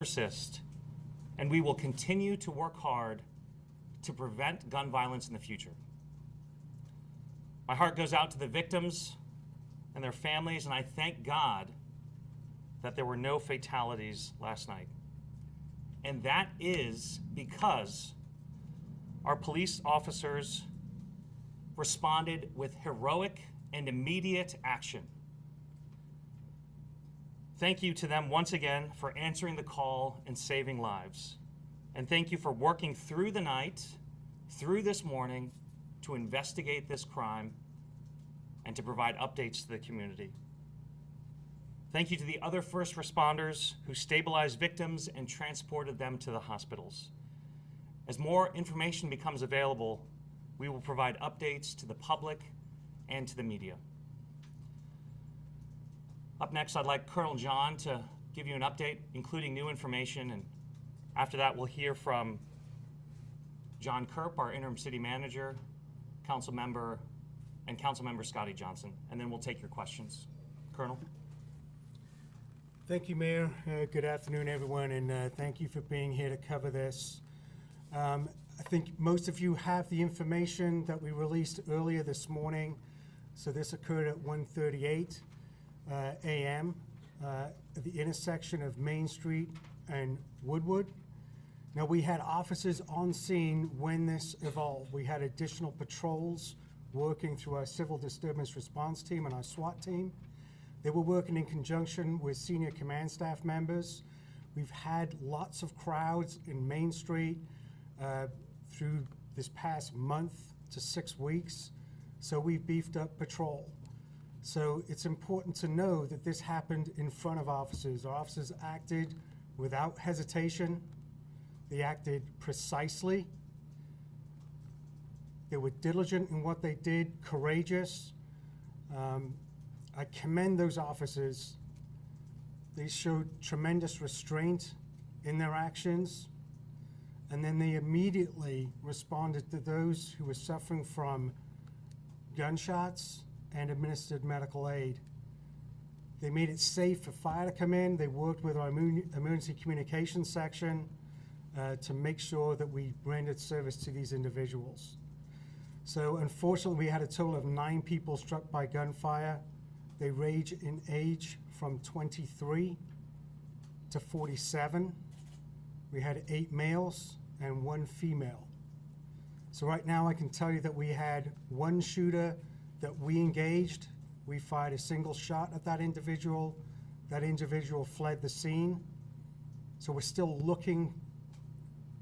persist, and we will continue to work hard to prevent gun violence in the future. My heart goes out to the victims and their families, and I thank God that there were no fatalities last night. And that is because our police officers responded with heroic and immediate action. Thank you to them once again for answering the call and saving lives. And thank you for working through the night, through this morning, to investigate this crime and to provide updates to the community. Thank you to the other first responders who stabilized victims and transported them to the hospitals. As more information becomes available, we will provide updates to the public and to the media. Up next, I'd like Colonel John to give you an update, including new information, and after that, we'll hear from John Kerp, our interim city manager, Councilmember Scotty Johnson, and then we'll take your questions. Colonel. Thank you, Mayor. Good afternoon, everyone, and thank you for being here to cover this. I think most of you have the information that we released earlier this morning. So this occurred at 1:38 a.m. At the intersection of Main Street and Woodward. Now, we had officers on scene when this evolved. We had additional patrols working through our civil disturbance response team and our SWAT team. They were working in conjunction with senior command staff members. We've had lots of crowds in Main Street through this past month to 6 weeks, so we've beefed up patrol. So it's important to know that this happened in front of officers. Our officers acted without hesitation. They acted precisely. They were diligent in what they did, courageous. I commend those officers. They showed tremendous restraint in their actions, and then they immediately responded to those who were suffering from gunshots and administered medical aid. They made it safe for fire to come in. They worked with our emergency communications section to make sure that we rendered service to these individuals. So unfortunately, we had a total of 9 people struck by gunfire. They range in age from 23 to 47. We had 8 males and 1 female. So right now I can tell you that we had 1 shooter that we engaged. We fired a single shot at that individual. That individual fled the scene. So we're still looking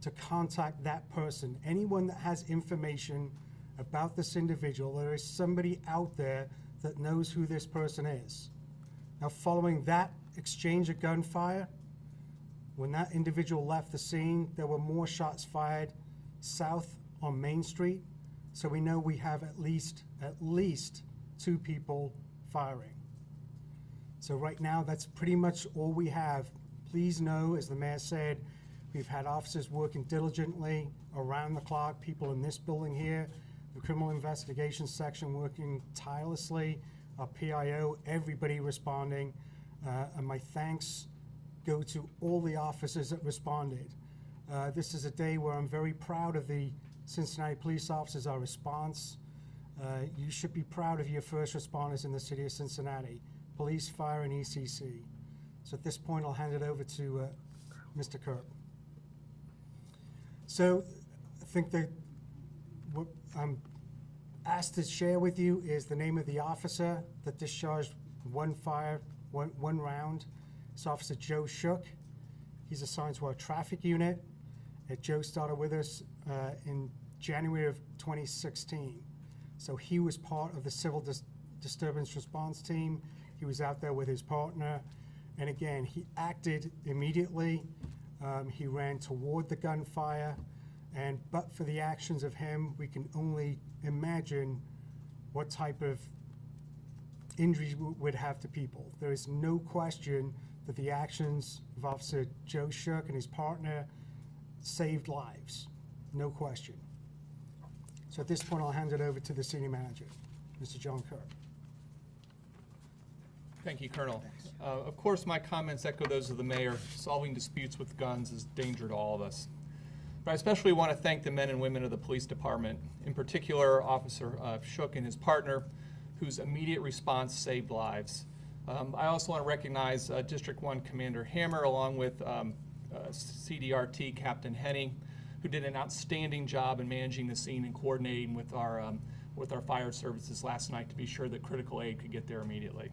to contact that person. Anyone that has information about this individual, there is somebody out there that knows who this person is. Now, following that exchange of gunfire, when that individual left the scene, there were more shots fired south on Main Street. So we know we have at least 2 people firing. So right now, that's pretty much all we have. Please know, as the mayor said, we've had officers working diligently around the clock, people in this building here, the criminal investigation section working tirelessly, our PIO, everybody responding, and my thanks go to all the officers that responded. This is a day where I'm very proud of the Cincinnati police officers, our response. You should be proud of your first responders in the city of Cincinnati, police, fire, and ECC. So at this point, I'll hand it over to Mr. Kerp. So I think that what I'm asked to share with you is the name of the officer that discharged one round. It's Officer Joe Shook. He's assigned to our traffic unit. Joe started with us in January of 2016. So he was part of the civil disturbance response team. He was out there with his partner. And again, he acted immediately. He ran toward the gunfire. But for the actions of him, we can only imagine what type of injuries would have to people. There is no question that the actions of Officer Joe Shook and his partner saved lives. No question. So at this point, I'll hand it over to the senior manager, Mr. John Kerp. Thank you, Colonel. Of course, my comments echo those of the mayor. Solving disputes with guns is a danger to all of us. But I especially want to thank the men and women of the police department, in particular Officer Shook and his partner, whose immediate response saved lives. I also want to recognize District 1 Commander Hammer, along with CDRT Captain Henning, who did an outstanding job in managing the scene and coordinating with our fire services last night to be sure that critical aid could get there immediately.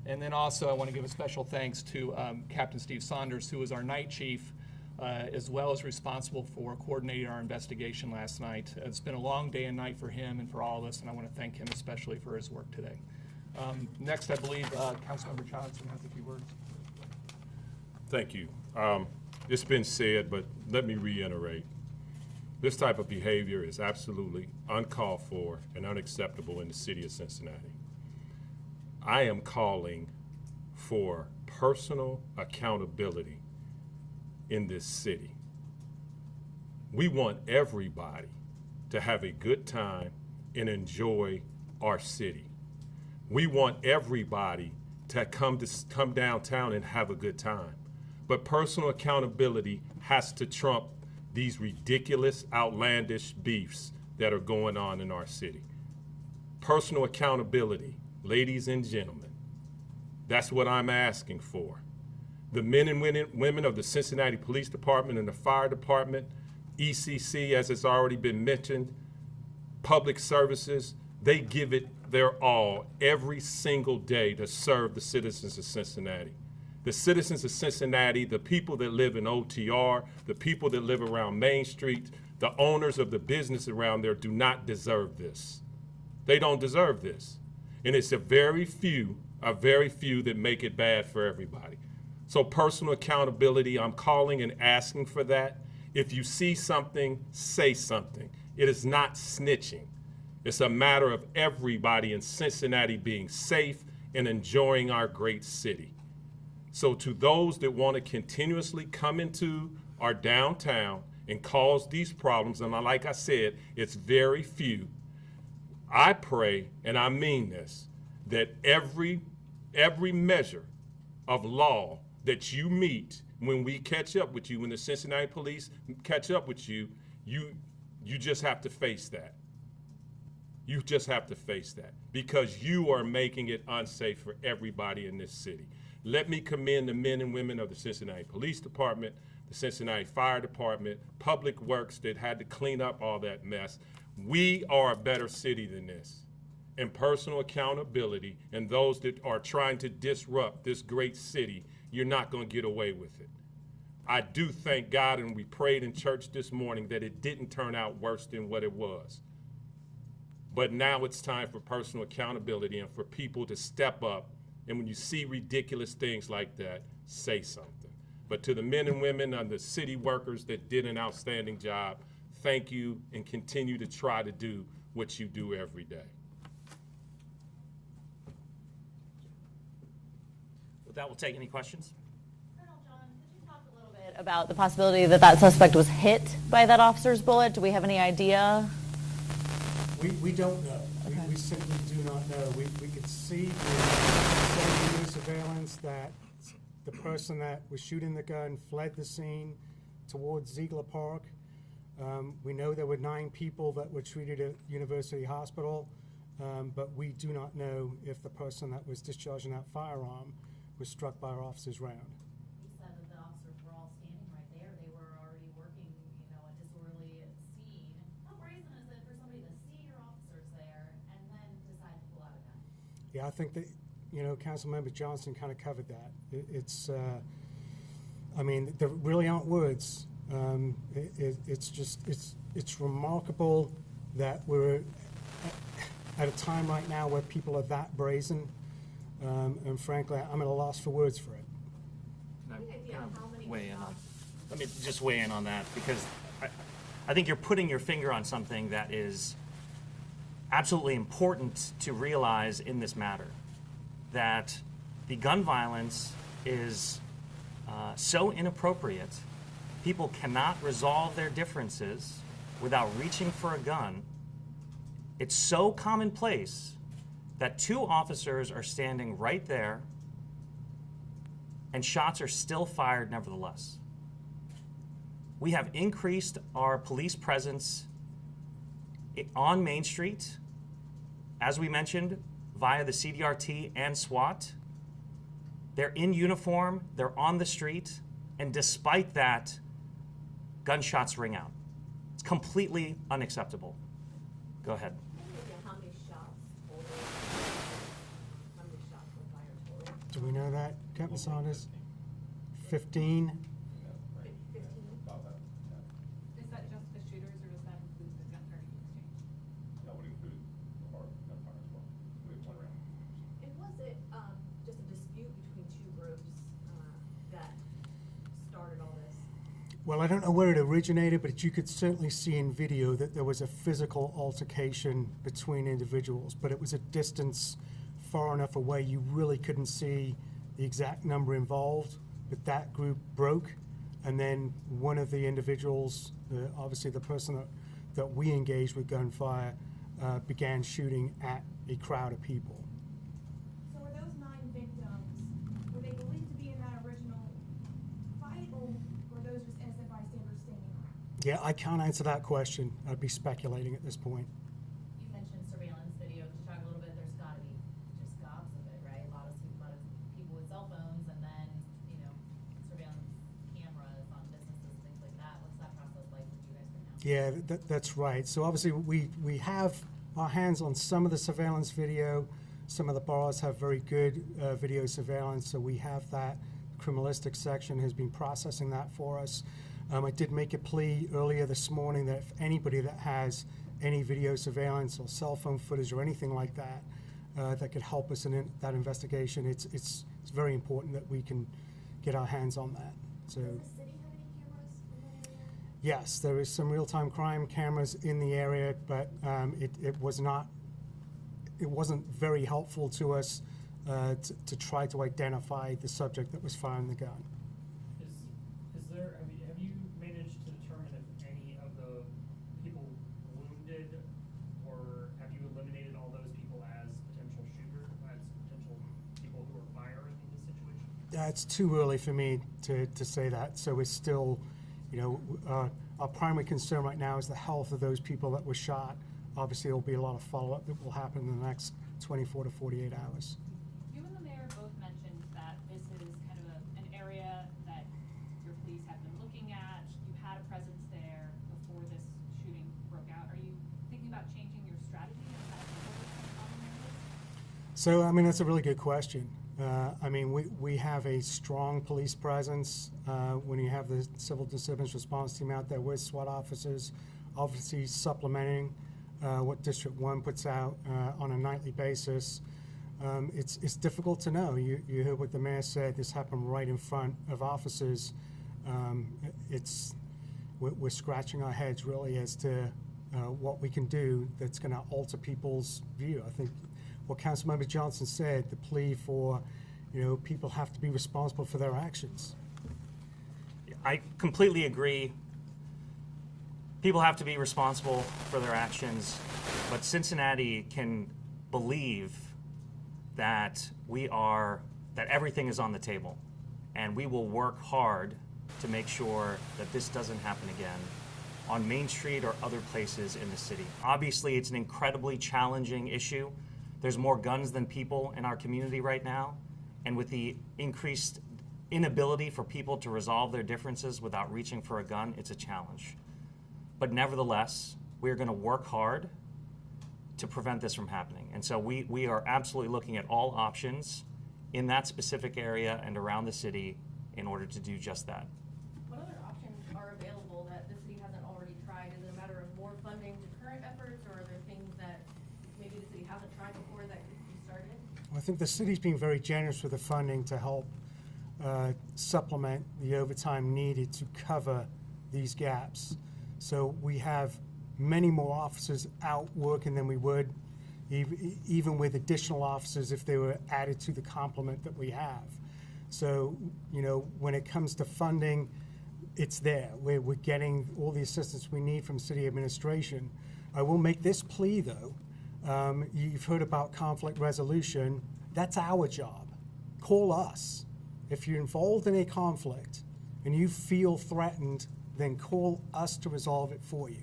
And then also I want to give a special thanks to Captain Steve Saunders, who was our night chief, as well as responsible for coordinating our investigation last night. It's been a long day and night for him and for all of us, and I want to thank him especially for his work today. Next, I believe Councilmember Johnson has a few words. Thank you. It's been said, but let me reiterate. This type of behavior is absolutely uncalled for and unacceptable in the city of Cincinnati. I am calling for personal accountability in this city. We want everybody to have a good time and enjoy our city. We want everybody to come downtown and have a good time. But personal accountability has to trump these ridiculous, outlandish beefs that are going on in our city. Personal accountability, ladies and gentlemen, that's what I'm asking for. The men and women of the Cincinnati Police Department and the Fire Department, ECC, as it's already been mentioned, public services, they give it their all every single day to serve the citizens of Cincinnati. The citizens of Cincinnati, the people that live in OTR, the people that live around Main Street, the owners of the business around there do not deserve this. They don't deserve this. And it's a very few that make it bad for everybody. So personal accountability, I'm calling and asking for that. If you see something, say something. It is not snitching. It's a matter of everybody in Cincinnati being safe and enjoying our great city. So to those that want to continuously come into our downtown and cause these problems, and like I said, it's very few, I pray, and I mean this, that every measure of law that you meet when we catch up with you, when the Cincinnati police catch up with you, you just have to face that. You just have to face that because you are making it unsafe for everybody in this city. Let me commend the men and women of the Cincinnati Police Department, the Cincinnati Fire Department, Public Works that had to clean up all that mess. We are a better city than this. And personal accountability and those that are trying to disrupt this great city, you're not going to get away with it. I do thank God, and we prayed in church this morning that it didn't turn out worse than what it was. But now it's time for personal accountability and for people to step up. And when you see ridiculous things like that, say something. But to the men and women and the city workers that did an outstanding job, thank you and continue to try to do what you do every day. With that, we'll take any questions. Colonel John, could you talk a little bit about the possibility that that suspect was hit by that officer's bullet? Do we have any idea? We don't know. Okay. We simply do not know. We could see through video surveillance that the person that was shooting the gun fled the scene towards Ziegler Park. We know there were 9 people that were treated at University Hospital, but we do not know if the person that was discharging that firearm was struck by our officer's round. He said that the officers were all standing right there. They were already working, a disorderly scene. How brazen is it for somebody to see your officers there and then decide to pull out a gun? Yeah, I think that, Councilmember Johnson kind of covered that. There really aren't words. It's remarkable that we're at a time right now where people are that brazen. And frankly, I'm at a loss for words for it. Let me just weigh in on that because I think you're putting your finger on something that is absolutely important to realize in this matter, that the gun violence is so inappropriate. People cannot resolve their differences without reaching for a gun. It's so commonplace that 2 officers are standing right there and shots are still fired nevertheless. We have increased our police presence on Main Street, as we mentioned, via the CDRT and SWAT. They're in uniform, they're on the street, and despite that, gunshots ring out. It's completely unacceptable. Go ahead. How many shots total? How many shots were fired total? Do we know that, Captain Saunders? 15? 15? Is that just the shooters, or does that include the gun party exchange? That would include our gunfire as well. We have one round. And was it just a dispute between two groups that started all this? Well, I don't know where it originated, but you could certainly see in video that there was a physical altercation between individuals, but it was a distance far enough away you really couldn't see the exact number involved. But that group broke, and then one of the individuals, obviously the person that we engaged with gunfire, began shooting at a crowd of people. So were those 9 victims, were they believed to be in that original fight, or were those just innocent bystanders standing around? Yeah, I can't answer that question. I'd be speculating at this point. You mentioned surveillance video. Could you talk a little bit? There's got to be just gobs of it, right? A lot of people with cell phones, and then surveillance cameras on businesses, things like that. What's that process like with you guys right now? Yeah, that's right. So obviously we have our hands on some of the surveillance video. Some of the boroughs have very good video surveillance, so we have that. Criminalistic section has been processing that for us. I did make a plea earlier this morning that if anybody that has any video surveillance or cell phone footage or anything like that that could help us in that investigation, it's very important that we can get our hands on that. So. Does the city have any cameras in that area? Yes, there is some real-time crime cameras in the area, but it wasn't very helpful to us to try to identify the subject that was firing the gun. Is there, have you managed to determine if any of the people wounded, or have you eliminated all those people as potential shooter, as potential people who are firing in this situation? It's too early for me to say that, so we're still, our primary concern right now is the health of those people that were shot. Obviously, there'll be a lot of follow-up that will happen in the next 24 to 48 hours. You and the mayor both mentioned that this is kind of an area that your police have been looking at. You had a presence there before this shooting broke out. Are you thinking about changing your strategy as that problem areas? So, that's a really good question. We have a strong police presence. When you have the civil disturbance response team out there with SWAT officers, obviously supplementing what District 1 puts out on a nightly basis. It's difficult to know. You heard what the mayor said. This happened right in front of officers. We're scratching our heads really as to what we can do that's going to alter people's view. I think what Councilmember Johnson said, the plea for, people have to be responsible for their actions. I completely agree. People have to be responsible for their actions, but Cincinnati can believe that that everything is on the table, and we will work hard to make sure that this doesn't happen again on Main Street or other places in the city. Obviously, it's an incredibly challenging issue. There's more guns than people in our community right now, and with the increased inability for people to resolve their differences without reaching for a gun, it's a challenge. But nevertheless, we are going to work hard to prevent this from happening. And so we are absolutely looking at all options in that specific area and around the city in order to do just that. What other options are available that the city hasn't already tried? Is it a matter of more funding to current efforts, or are there things that maybe the city hasn't tried before that could be started? Well, I think the city's been very generous with the funding to help supplement the overtime needed to cover these gaps. So we have many more officers out working than we would, even with additional officers if they were added to the complement that we have. So, when it comes to funding, it's there. We're getting all the assistance we need from city administration. I will make this plea, though. You've heard about conflict resolution. That's our job. Call us. If you're involved in a conflict and you feel threatened, then call us to resolve it for you.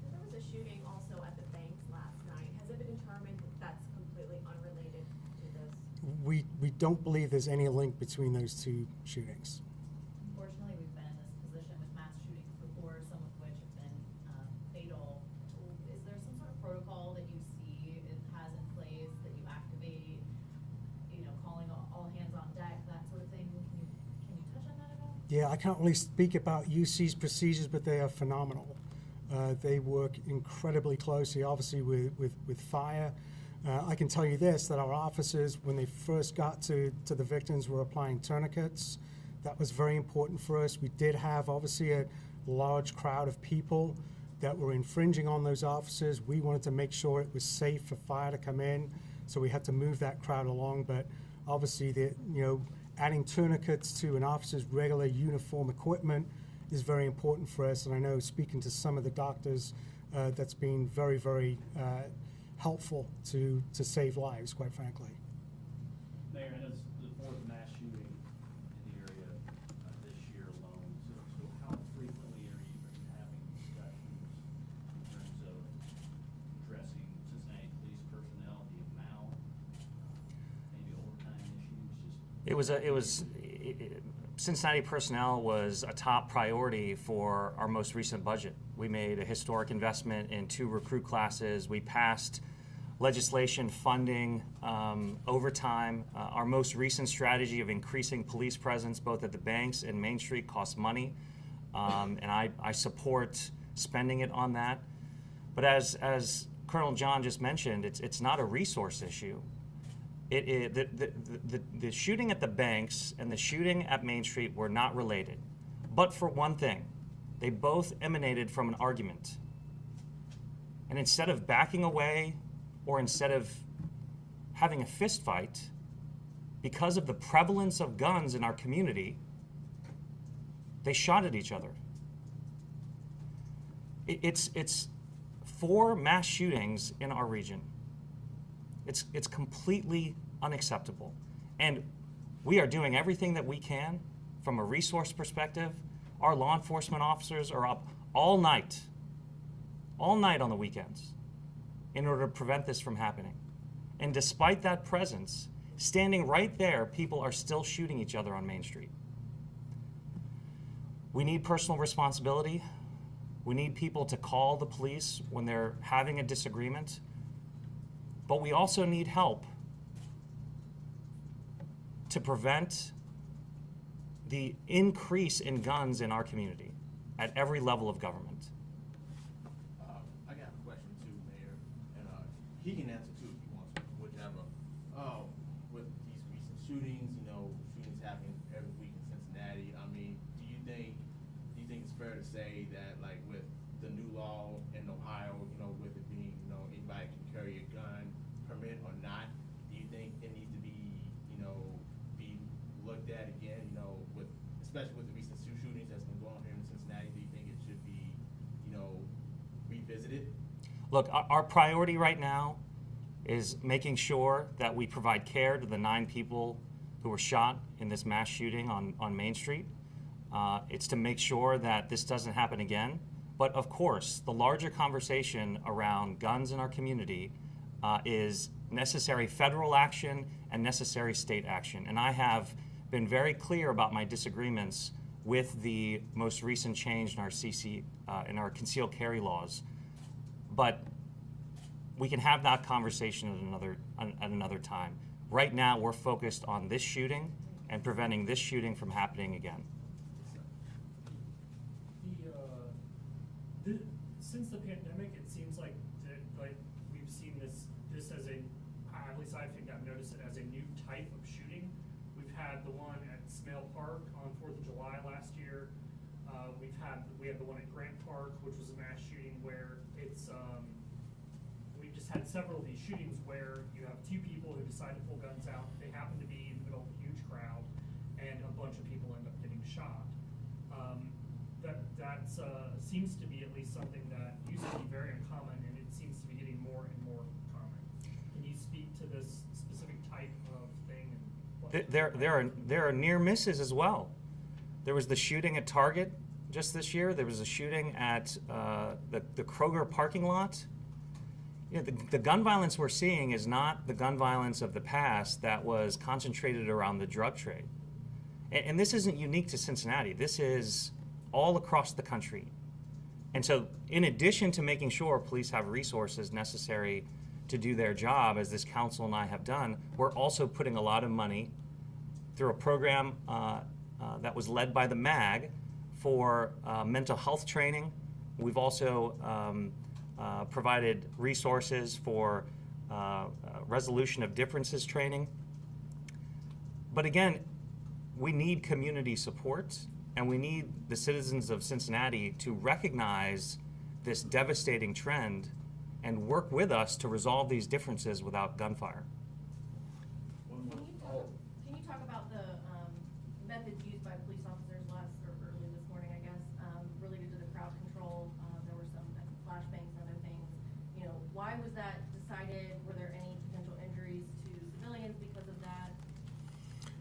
There was a shooting also at the banks last night. Has it been determined that that's completely unrelated to this? We don't believe there's any link between those two shootings. Unfortunately, we've been in this position with mass shootings before, some of which have been fatal. Is there some sort of protocol that you see it has in place that you activate, calling all hands on deck, that sort of thing? Can you touch on that at all? Yeah, I can't really speak about UC's procedures, but they are phenomenal. They work incredibly closely, obviously, with fire. I can tell you this, that our officers, when they first got to the victims, were applying tourniquets. That was very important for us. We did have, obviously, a large crowd of people that were infringing on those officers. We wanted to make sure it was safe for fire to come in, so we had to move that crowd along. But obviously, adding tourniquets to an officer's regular uniform equipment is very important for us. And I know, speaking to some of the doctors, that's been very, very helpful to save lives, quite frankly. Mayor, and it's the fourth mass shooting in the area this year alone. So how frequently are you having discussions in terms of addressing Cincinnati police personnel, the amount, maybe overtime issues? Cincinnati personnel was a top priority for our most recent budget. We made a historic investment in 2 recruit classes. We passed legislation funding overtime. Our most recent strategy of increasing police presence both at the banks and Main Street costs money, and I support spending it on that. But as Colonel John just mentioned, it's not a resource issue. The shooting at the banks and the shooting at Main Street were not related, but for one thing, they both emanated from an argument. And instead of backing away or instead of having a fist fight, because of the prevalence of guns in our community, they shot at each other. It's 4 mass shootings in our region. It's completely unacceptable. And we are doing everything that we can from a resource perspective. Our law enforcement officers are up all night on the weekends in order to prevent this from happening. And despite that presence, standing right there, people are still shooting each other on Main Street. We need personal responsibility. We need people to call the police when they're having a disagreement. But we also need help to prevent the increase in guns in our community at every level of government. I got a question too, Mayor, and he can answer too if he wants to, whichever. With these recent shootings, shootings happen every week in Cincinnati. I mean, do you think it's fair to say that, like, with the new law in Ohio, with it being, anybody can carry a gun, permit or not, do you think it needs to be, be looked at again, especially with the recent shootings that's been going on here in Cincinnati? Do you think it should be, revisited? Look, our priority right now is making sure that we provide care to the 9 people who were shot in this mass shooting on Main Street. It's to make sure that this doesn't happen again. But of course, the larger conversation around guns in our community is necessary federal action and necessary state action. And I have been very clear about my disagreements with the most recent change in our concealed carry laws. But we can have that conversation at another time. Right now, we're focused on this shooting and preventing this shooting from happening again. Since the pandemic, it seems like we've seen this as at least I think I've noticed it as a new type of shooting. We've had the one at Smale Park on 4th of July last year. We had the one at Grant Park, which was a mass shooting where we just had several of these shootings where you have 2 people who decide to pull guns out. They happen to be in the middle of a huge crowd, and a bunch of people end up getting shot. That seems to be at least something that used to be very uncommon, and it seems to be getting more and more common. Can you speak to this specific type of thing and There are near misses as well. There was the shooting at Target just this year. There was a shooting at the Kroger parking lot. You know, the gun violence we're seeing is not the gun violence of the past that was concentrated around the drug trade. And this isn't unique to Cincinnati. This is all across the country. And so in addition to making sure police have resources necessary to do their job, as this council and I have done, we're also putting a lot of money through a program that was led by the MAG for mental health training. We've also provided resources for resolution of differences training. But again, we need community support, and we need the citizens of Cincinnati to recognize this devastating trend and work with us to resolve these differences without gunfire. Can you talk about the methods used by police officers early this morning, I guess, related to the crowd control? There were some flashbangs and other things. You know, why was that decided? Were there any potential injuries to civilians because of that?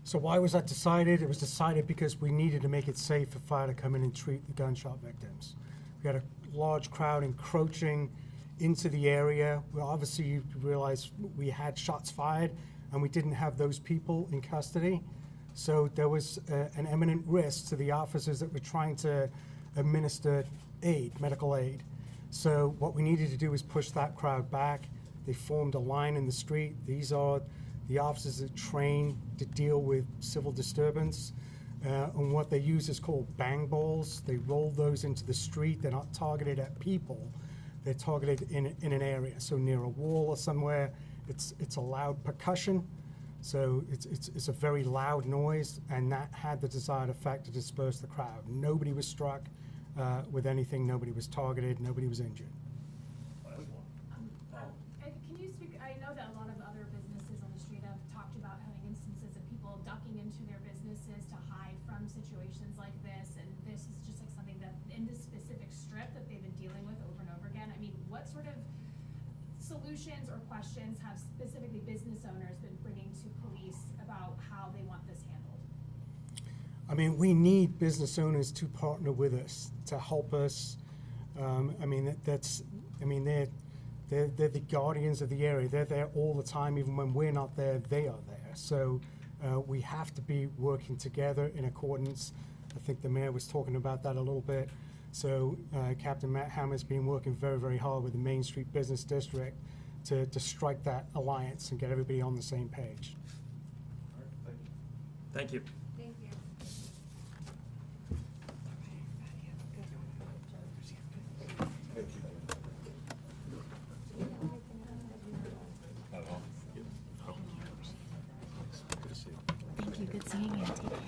So why was that decided? It was decided because we needed to make it safe for fire to come in and treat the gunshot victims. We had a large crowd encroaching into the area. Well, obviously you realize we had shots fired and we didn't have those people in custody. So there was an imminent risk to the officers that were trying to administer aid, medical aid. So what we needed to do was push that crowd back. They formed a line in the street. These are the officers that train to deal with civil disturbance. And what they use is called bang balls. They roll those into the street. They're not targeted at people. They're targeted in an area. So near a wall or somewhere, it's a loud percussion. So it's a very loud noise, and that had the desired effect to disperse the crowd. Nobody was struck with anything. Nobody was targeted. Nobody was injured. Can you speak, I know that a lot of other businesses on the street have talked about having instances of people ducking into their businesses to hide from situations like this, and this is just like something that in this specific strip that they've been dealing with over and over again. I mean, what sort of solutions or questions have specifically business owners been bringing to police about how they want this handled? I mean, we need business owners to partner with us, to help us. They're the guardians of the area. They're there all the time. Even when we're not there, they are there. So we have to be working together in accordance. I think the mayor was talking about that a little bit. So Captain Matt Hammer's been working very, very hard with the Main Street Business District to strike that alliance and get everybody on the same page. All right, Thank thank you. you. Thank you. Thank you. Good seeing you. Take care.